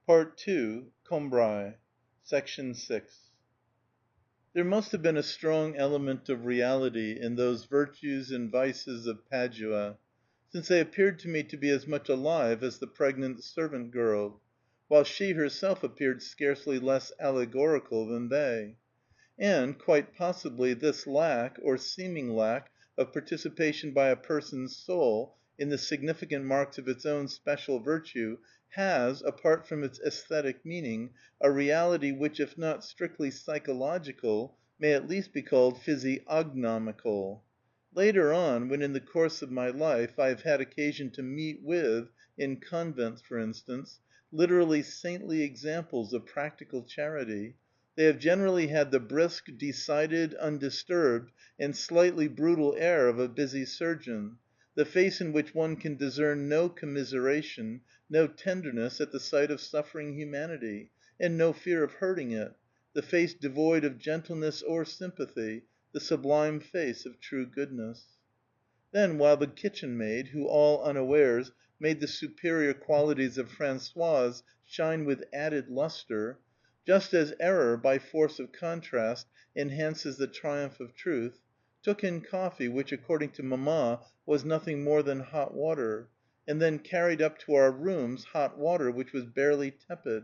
PART II. Combray. Section 6. There must have been a strong element of reality in those virtues and vices of Padua, since they appeared to me to be as much alive as the pregnant servant girl, while she herself appeared scarcely less allegorical than they. And, quite possibly, this lack, or seeming lack, of participation by a person's soul in the significant marks of its own special virtue has, apart from its aesthetic meaning, a reality which, if not strictly psychological, may at least be called physiognomical. Later on, when in the course of my life I have had occasion to meet with, in convents for instance, literally saintly examples of practical charity, they have generally had the brisk, decided, undisturbed, and slightly brutal air of a busy surgeon, the face in which one can discern no commiseration, no tenderness at the sight of suffering humanity, and no fear of hurting it, the face devoid of gentleness or sympathy, the sublime face of true goodness. Then, while the kitchen maid, who all unawares made the superior qualities of Françoise shine with added lustre, just as error, by force of contrast, enhances the triumph of truth, took in coffee which, according to Mamma, was nothing more than hot water, and then carried up to our rooms hot water which was barely tepid.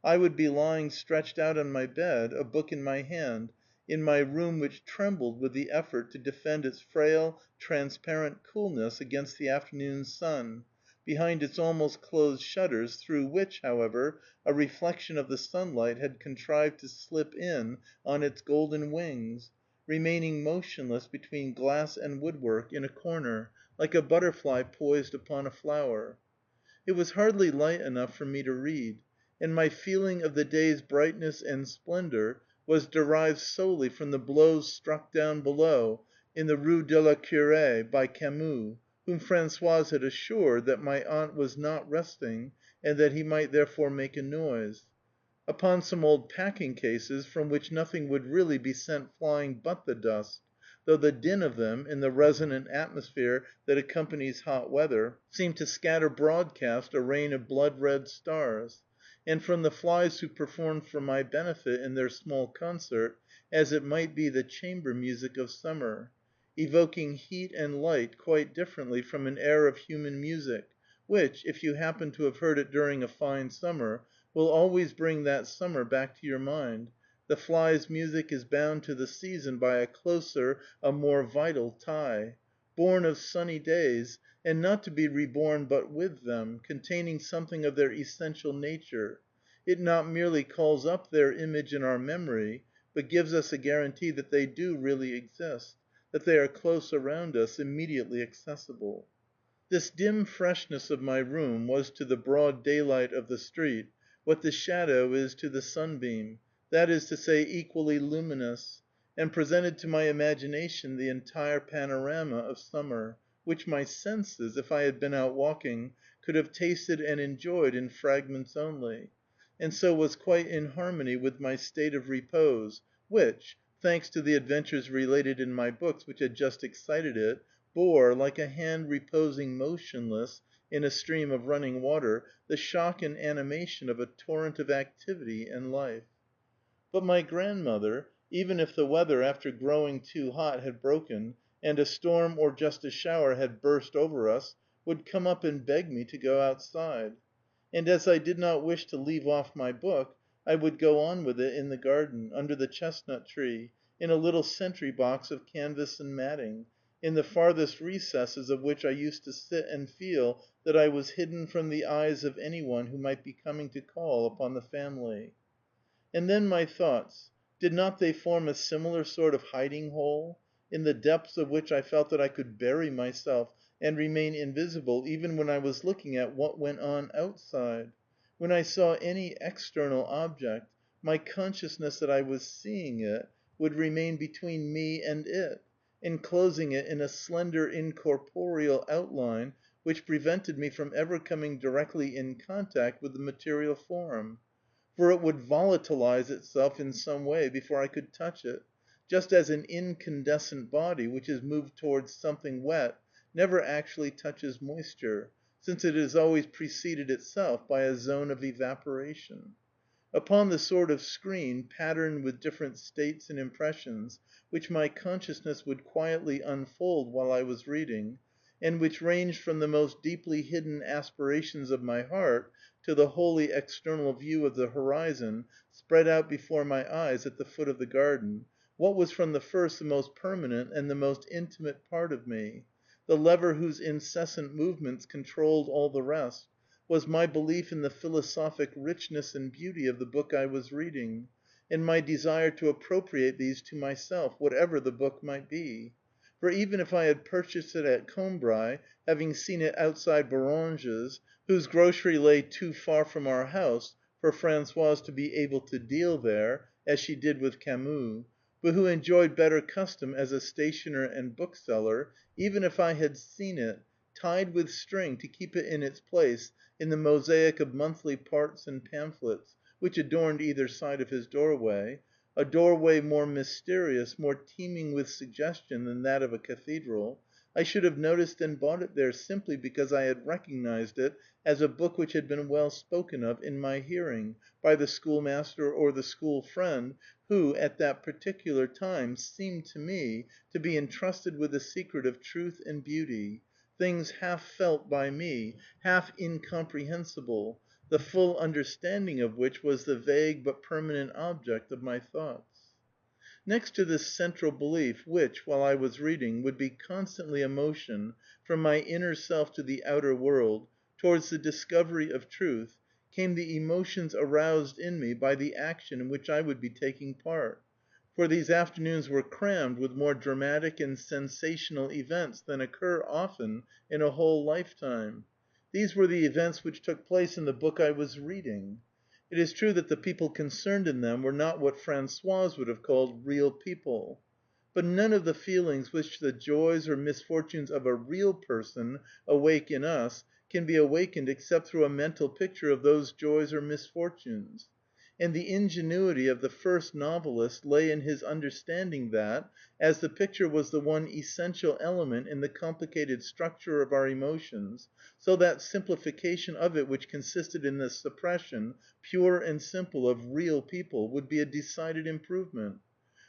I would be lying stretched out on my bed, a book in my hand, in my room which trembled with the effort to defend its frail, transparent coolness against the afternoon sun, behind its almost closed shutters, through which, however, a reflection of the sunlight had contrived to slip in on its golden wings, remaining motionless between glass and woodwork, in a corner, like a butterfly poised upon a flower. It was hardly light enough for me to read, and my feeling of the day's brightness and splendor was derived solely from the blows struck down below in the Rue de la Cure by Camus, whom Françoise had assured that my aunt was not resting, and that he might therefore make a noise, upon some old packing cases from which nothing would really be sent flying but the dust, though the din of them, in the resonant atmosphere that accompanies hot weather, seemed to scatter broadcast a rain of blood-red stars, and from the flies who performed for my benefit in their small concert, as it might be the chamber music of summer, evoking heat and light quite differently from an air of human music, which, if you happen to have heard it during a fine summer, will always bring that summer back to your mind. The fly's music is bound to the season by a closer, a more vital tie, born of sunny days, and not to be reborn but with them, containing something of their essential nature. It not merely calls up their image in our memory, but gives us a guarantee that they do really exist, that they are close around us, immediately accessible. This dim freshness of my room was to the broad daylight of the street what the shadow is to the sunbeam, that is to say, equally luminous, and presented to my imagination the entire panorama of summer, which my senses, if I had been out walking, could have tasted and enjoyed in fragments only, and so was quite in harmony with my state of repose, which, thanks to the adventures related in my books which had just excited it, bore, like a hand reposing motionless in a stream of running water, the shock and animation of a torrent of activity and life. But my grandmother, even if the weather, after growing too hot, had broken, and a storm or just a shower had burst over us, would come up and beg me to go outside. And as I did not wish to leave off my book, I would go on with it in the garden, under the chestnut tree, in a little sentry box of canvas and matting, in the farthest recesses of which I used to sit and feel that I was hidden from the eyes of any one who might be coming to call upon the family. And then my thoughts, did not they form a similar sort of hiding hole, in the depths of which I felt that I could bury myself and remain invisible even when I was looking at what went on outside? When I saw any external object, my consciousness that I was seeing it would remain between me and it, enclosing it in a slender incorporeal outline which prevented me from ever coming directly in contact with the material form, for it would volatilize itself in some way before I could touch it, just as an incandescent body which is moved towards something wet never actually touches moisture, since it has always preceded itself by a zone of evaporation. Upon the sort of screen, patterned with different states and impressions, which my consciousness would quietly unfold while I was reading, and which ranged from the most deeply hidden aspirations of my heart to the wholly external view of the horizon spread out before my eyes at the foot of the garden, what was from the first the most permanent and the most intimate part of me, the lever whose incessant movements controlled all the rest, was my belief in the philosophic richness and beauty of the book I was reading, and my desire to appropriate these to myself, whatever the book might be. For even if I had purchased it at Combray, having seen it outside Bourrange's, whose grocery lay too far from our house for Françoise to be able to deal there, as she did with Camus, but who enjoyed better custom as a stationer and bookseller, even if I had seen it, tied with string to keep it in its place in the mosaic of monthly parts and pamphlets, which adorned either side of his doorway, a doorway more mysterious, more teeming with suggestion than that of a cathedral, I should have noticed and bought it there simply because I had recognized it as a book which had been well spoken of in my hearing by the schoolmaster or the school friend who, at that particular time, seemed to me to be entrusted with the secret of truth and beauty, things half felt by me, half incomprehensible, the full understanding of which was the vague but permanent object of my thoughts. Next to this central belief, which, while I was reading, would be constantly a motion from my inner self to the outer world, towards the discovery of truth, came the emotions aroused in me by the action in which I would be taking part, for these afternoons were crammed with more dramatic and sensational events than occur often in a whole lifetime. These were the events which took place in the book I was reading. It is true that the people concerned in them were not what Françoise would have called real people. But none of the feelings which the joys or misfortunes of a real person awake in us can be awakened except through a mental picture of those joys or misfortunes. And the ingenuity of the first novelist lay in his understanding that, as the picture was the one essential element in the complicated structure of our emotions, so that simplification of it which consisted in the suppression, pure and simple, of real people, would be a decided improvement.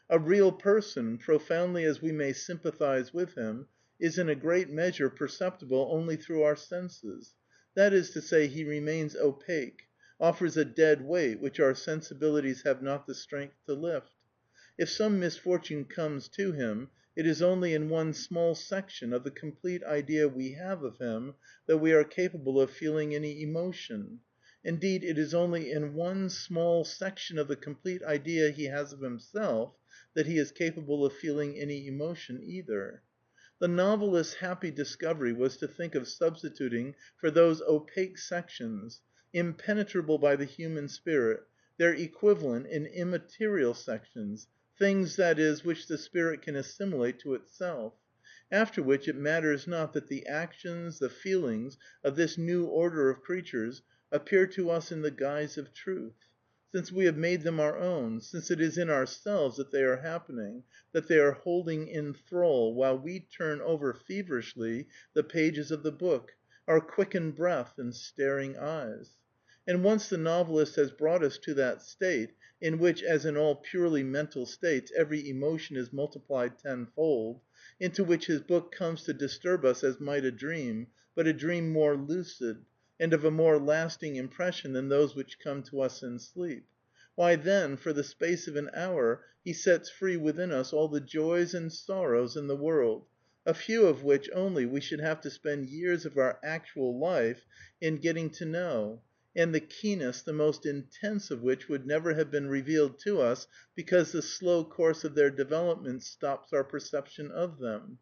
A real person, profoundly as we may sympathize with him, is in a great measure perceptible only through our senses; that is to say, he remains opaque, offers a dead weight which our sensibilities have not the strength to lift. If some misfortune comes to him, it is only in one small section of the complete idea we have of him that we are capable of feeling any emotion. Indeed, it is only in one small section of the complete idea he has of himself that he is capable of feeling any emotion either. The novelist's happy discovery was to think of substituting for those opaque sections, impenetrable by the human spirit, their equivalent in immaterial sections, things, that is, which the spirit can assimilate to itself; after which it matters not that the actions, the feelings, of this new order of creatures appear to us in the guise of truth, since we have made them our own, since it is in ourselves that they are happening, that they are holding in thrall, while we turn over feverishly the pages of the book, our quickened breath and staring eyes. And once the novelist has brought us to that state, in which, as in all purely mental states, every emotion is multiplied tenfold, into which his book comes to disturb us as might a dream, but a dream more lucid, and of a more lasting impression than those which come to us in sleep, why then, for the space of an hour, he sets free within us all the joys and sorrows in the world, a few of which only we should have to spend years of our actual life in getting to know, and the keenest, the most intense of which would never have been revealed to us because the slow course of their development stops our perception of them.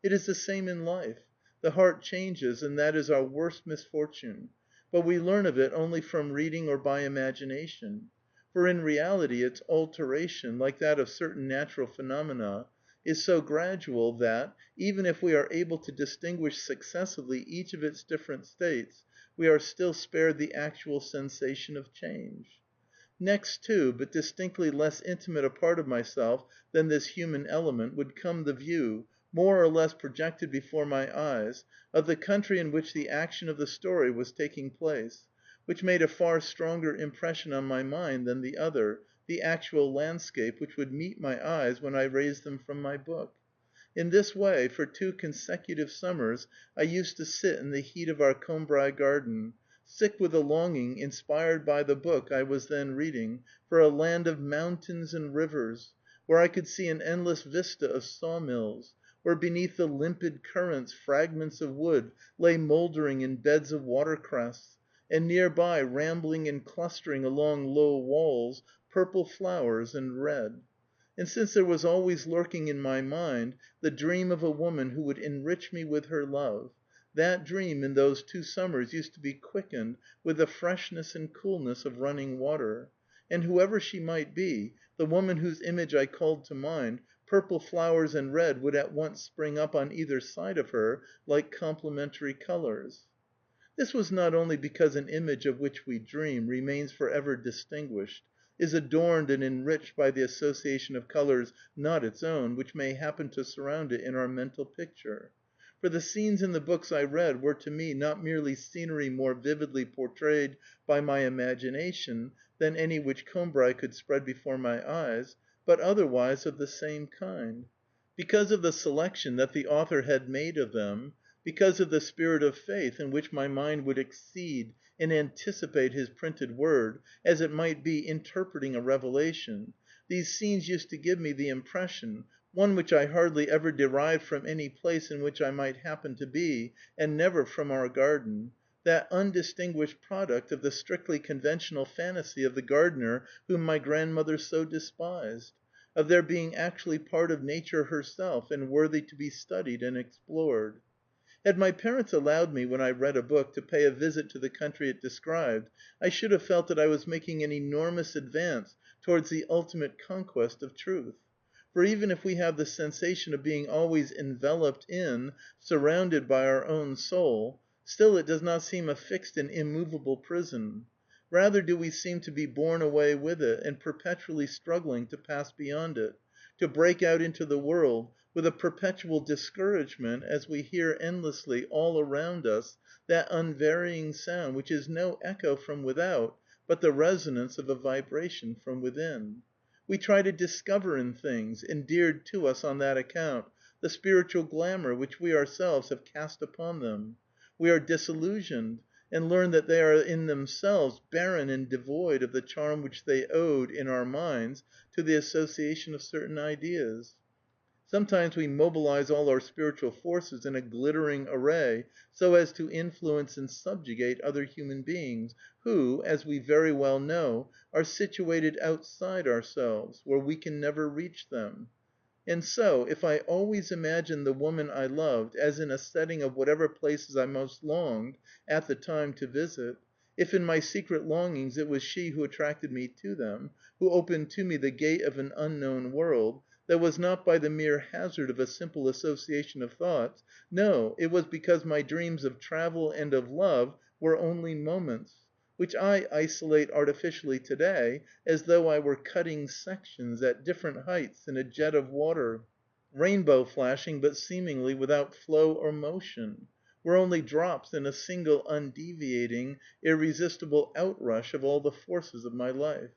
It is the same in life. The heart changes, and that is our worst misfortune; but we learn of it only from reading or by imagination. For in reality its alteration, like that of certain natural phenomena, is so gradual that, even if we are able to distinguish successively each of its different states, we are still spared the actual sensation of change. Next to, but distinctly less intimate a part of myself than this human element, would come the view, more or less projected before my eyes, of the country in which the action of the story was taking place, which made a far stronger impression on my mind than the other, the actual landscape, which would meet my eyes when I raised them from my book. In this way, for 2 consecutive summers, I used to sit in the heat of our Combray garden, sick with a longing, inspired by the book I was then reading, for a land of mountains and rivers, where I could see an endless vista of sawmills, where beneath the limpid currents fragments of wood lay mouldering in beds of watercress, and near by, rambling and clustering along low walls, purple flowers and red. And since there was always lurking in my mind the dream of a woman who would enrich me with her love, that dream in those 2 summers used to be quickened with the freshness and coolness of running water. And whoever she might be, the woman whose image I called to mind, purple flowers and red would at once spring up on either side of her like complementary colors. This was not only because an image of which we dream remains forever distinguished, is adorned and enriched by the association of colors not its own, which may happen to surround it in our mental picture. For the scenes in the books I read were to me not merely scenery more vividly portrayed by my imagination than any which Combray could spread before my eyes, but otherwise of the same kind. Because of the selection that the author had made of them, because of the spirit of faith in which my mind would exceed and anticipate his printed word, as it might be interpreting a revelation, these scenes used to give me the impression, one which I hardly ever derived from any place in which I might happen to be, and never from our garden, that undistinguished product of the strictly conventional fantasy of the gardener whom my grandmother so despised, of their being actually part of nature herself, and worthy to be studied and explored. Had my parents allowed me, when I read a book, to pay a visit to the country it described, I should have felt that I was making an enormous advance towards the ultimate conquest of truth. For even if we have the sensation of being always enveloped in, surrounded by our own soul, still it does not seem a fixed and immovable prison. Rather do we seem to be borne away with it, and perpetually struggling to pass beyond it, to break out into the world, with a perpetual discouragement as we hear endlessly, all around us, that unvarying sound which is no echo from without, but the resonance of a vibration from within. We try to discover in things, endeared to us on that account, the spiritual glamour which we ourselves have cast upon them. We are disillusioned, and learn that they are in themselves barren and devoid of the charm which they owed, in our minds, to the association of certain ideas. Sometimes we mobilize all our spiritual forces in a glittering array so as to influence and subjugate other human beings, who, as we very well know, are situated outside ourselves, where we can never reach them. And so, if I always imagined the woman I loved as in a setting of whatever places I most longed, at the time, to visit, if in my secret longings it was she who attracted me to them, who opened to me the gate of an unknown world, that was not by the mere hazard of a simple association of thoughts, no, it was because my dreams of travel and of love were only moments, which I isolate artificially today, as though I were cutting sections, at different heights, in a jet of water, rainbow flashing, but seemingly without flow or motion, were only drops in a single undeviating, irresistible outrush of all the forces of my life.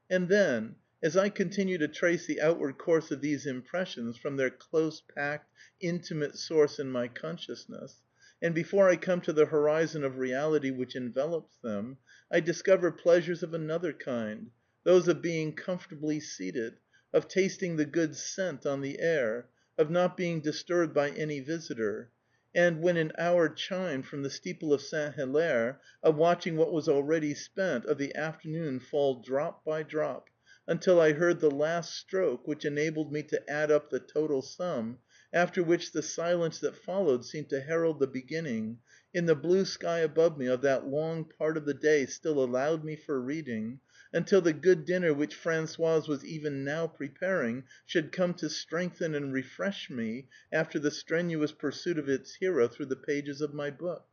And then, as I continue to trace the outward course of these impressions from their close-packed, intimate source in my consciousness, and before I come to the horizon of reality which envelops them, I discover pleasures of another kind, those of being comfortably seated, of tasting the good scent on the air, of not being disturbed by any visitor, and, when an hour chimed from the steeple of St. Hilaire, of watching what was already spent of the afternoon fall drop by drop, until I heard the last stroke which enabled me to add up the total sum, after which the silence that followed seemed to herald the beginning, in the blue sky above me, of that long part of the day still allowed me for reading, until the good dinner which Françoise was even now preparing should come to strengthen and refresh me after the strenuous pursuit of its hero through the pages of my book.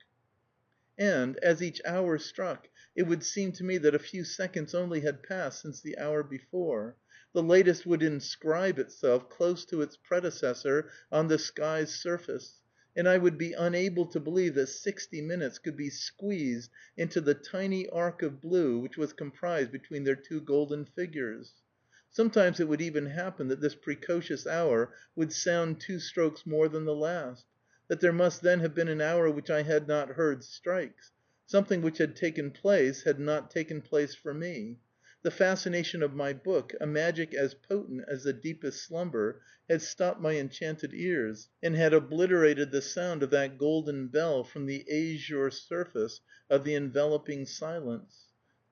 And, as each hour struck, it would seem to me that a few seconds only had passed since the hour before, The latest would inscribe itself close to its predecessor on the sky's surface, and I would be unable to believe that 60 minutes could be squeezed into the tiny arc of blue which was comprised between their two golden figures. Sometimes it would even happen that this precocious hour would sound 2 strokes more than the last, that there must then have been an hour which I had not heard strikes; something which had taken place had not taken place for me. The fascination of my book, a magic as potent as the deepest slumber, had stopped my enchanted ears, and had obliterated the sound of that golden bell from the azure surface of the enveloping silence.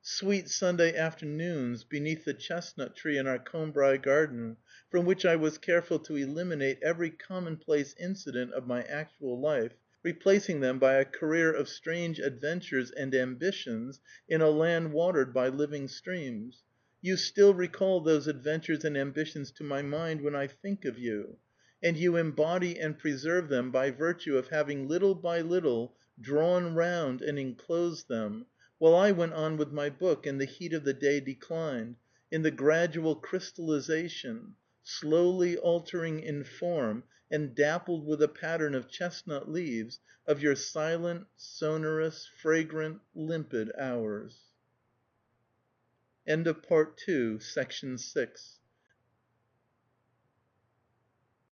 Sweet Sunday afternoons beneath the chestnut tree in our Combray garden, from which I was careful to eliminate every commonplace incident of my actual life, replacing them by a career of strange adventures and ambitions in a land watered by living streams. You still recall those adventures and ambitions to my mind when I think of you, and you embody and preserve them by virtue of having little by little drawn round and enclosed them, while I went on with my book, and the heat of the day declined, in the gradual crystallization, slowly altering in form, and dappled with a pattern of chestnut leaves, of your silent, sonorous, fragrant, limpid hours. End of Part II, Section 6.